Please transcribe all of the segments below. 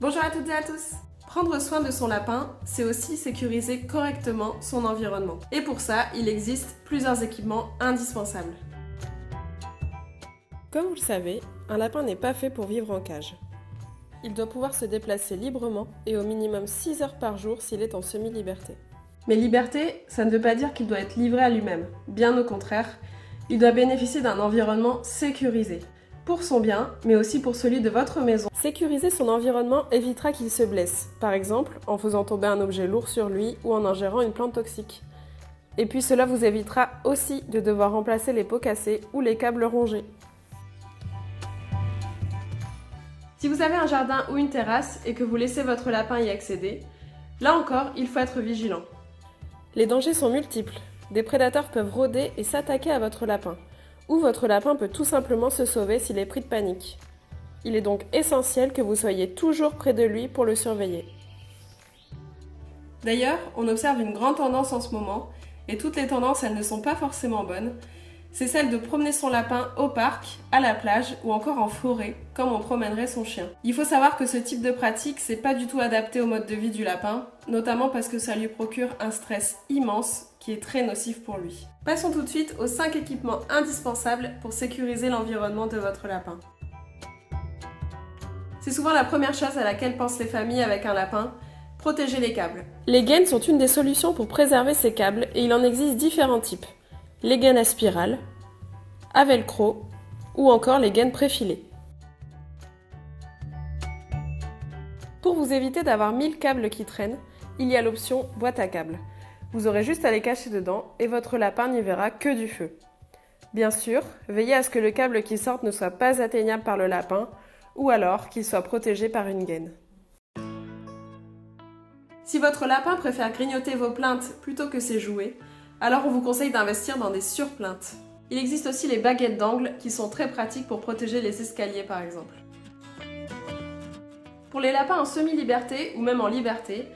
Bonjour à toutes et à tous! Prendre soin de son lapin, c'est aussi sécuriser correctement son environnement. Et pour ça, il existe plusieurs équipements indispensables. Comme vous le savez, un lapin n'est pas fait pour vivre en cage. Il doit pouvoir se déplacer librement et au minimum 6 heures par jour s'il est en semi-liberté. Mais liberté, ça ne veut pas dire qu'il doit être livré à lui-même. Bien au contraire, il doit bénéficier d'un environnement sécurisé. Pour son bien, mais aussi pour celui de votre maison. Sécuriser son environnement évitera qu'il se blesse, par exemple en faisant tomber un objet lourd sur lui ou en ingérant une plante toxique. Et puis cela vous évitera aussi de devoir remplacer les pots cassés ou les câbles rongés. Si vous avez un jardin ou une terrasse et que vous laissez votre lapin y accéder, là encore, il faut être vigilant. Les dangers sont multiples. Des prédateurs peuvent rôder et s'attaquer à votre lapin. Ou votre lapin peut tout simplement se sauver s'il est pris de panique. Il est donc essentiel que vous soyez toujours près de lui pour le surveiller. D'ailleurs, on observe une grande tendance en ce moment, et toutes les tendances, elles ne sont pas forcément bonnes. C'est celle de promener son lapin au parc, à la plage ou encore en forêt, comme on promènerait son chien. Il faut savoir que ce type de pratique, c'est pas du tout adapté au mode de vie du lapin, notamment parce que ça lui procure un stress immense qui est très nocif pour lui. Passons tout de suite aux 5 équipements indispensables pour sécuriser l'environnement de votre lapin. C'est souvent la première chose à laquelle pensent les familles avec un lapin, protéger les câbles. Les gaines sont une des solutions pour préserver ces câbles et il en existe différents types. Les gaines à spirale, à velcro ou encore les gaines préfilées. Pour vous éviter d'avoir 1000 câbles qui traînent, il y a l'option boîte à câbles. Vous aurez juste à les cacher dedans et votre lapin n'y verra que du feu. Bien sûr, veillez à ce que le câble qui sorte ne soit pas atteignable par le lapin ou alors qu'il soit protégé par une gaine. Si votre lapin préfère grignoter vos plaintes plutôt que ses jouets, alors on vous conseille d'investir dans des surplaintes. Il existe aussi les baguettes d'angle qui sont très pratiques pour protéger les escaliers par exemple. Pour les lapins en semi-liberté ou même en liberté,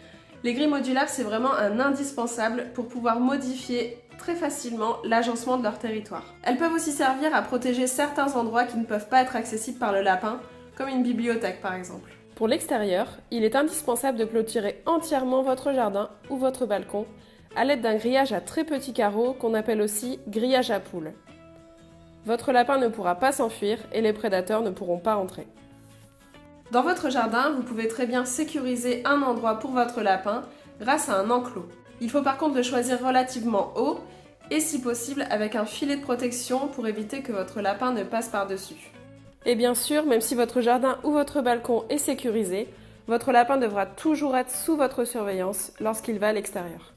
les grilles modulables c'est vraiment un indispensable pour pouvoir modifier très facilement l'agencement de leur territoire. Elles peuvent aussi servir à protéger certains endroits qui ne peuvent pas être accessibles par le lapin, comme une bibliothèque par exemple. Pour l'extérieur, il est indispensable de clôturer entièrement votre jardin ou votre balcon à l'aide d'un grillage à très petits carreaux qu'on appelle aussi grillage à poules. Votre lapin ne pourra pas s'enfuir et les prédateurs ne pourront pas entrer. Dans votre jardin, vous pouvez très bien sécuriser un endroit pour votre lapin grâce à un enclos. Il faut par contre le choisir relativement haut et si possible avec un filet de protection pour éviter que votre lapin ne passe par-dessus. Et bien sûr, même si votre jardin ou votre balcon est sécurisé, votre lapin devra toujours être sous votre surveillance lorsqu'il va à l'extérieur.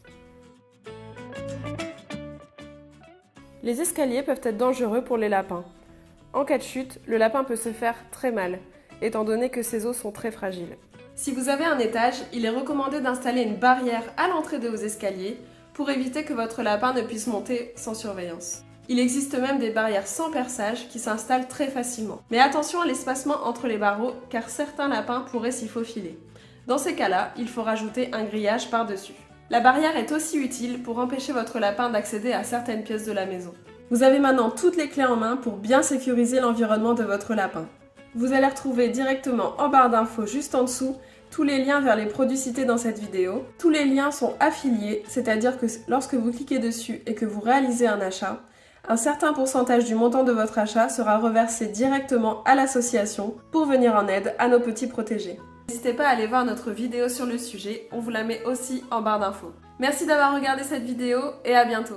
Les escaliers peuvent être dangereux pour les lapins. En cas de chute, le lapin peut se faire très mal, étant donné que ses os sont très fragiles. Si vous avez un étage, il est recommandé d'installer une barrière à l'entrée de vos escaliers pour éviter que votre lapin ne puisse monter sans surveillance. Il existe même des barrières sans perçage qui s'installent très facilement. Mais attention à l'espacement entre les barreaux car certains lapins pourraient s'y faufiler. Dans ces cas-là, il faut rajouter un grillage par-dessus. La barrière est aussi utile pour empêcher votre lapin d'accéder à certaines pièces de la maison. Vous avez maintenant toutes les clés en main pour bien sécuriser l'environnement de votre lapin. Vous allez retrouver directement en barre d'infos juste en dessous tous les liens vers les produits cités dans cette vidéo. Tous les liens sont affiliés, c'est-à-dire que lorsque vous cliquez dessus et que vous réalisez un achat, un certain pourcentage du montant de votre achat sera reversé directement à l'association pour venir en aide à nos petits protégés. N'hésitez pas à aller voir notre vidéo sur le sujet, on vous la met aussi en barre d'infos. Merci d'avoir regardé cette vidéo et à bientôt.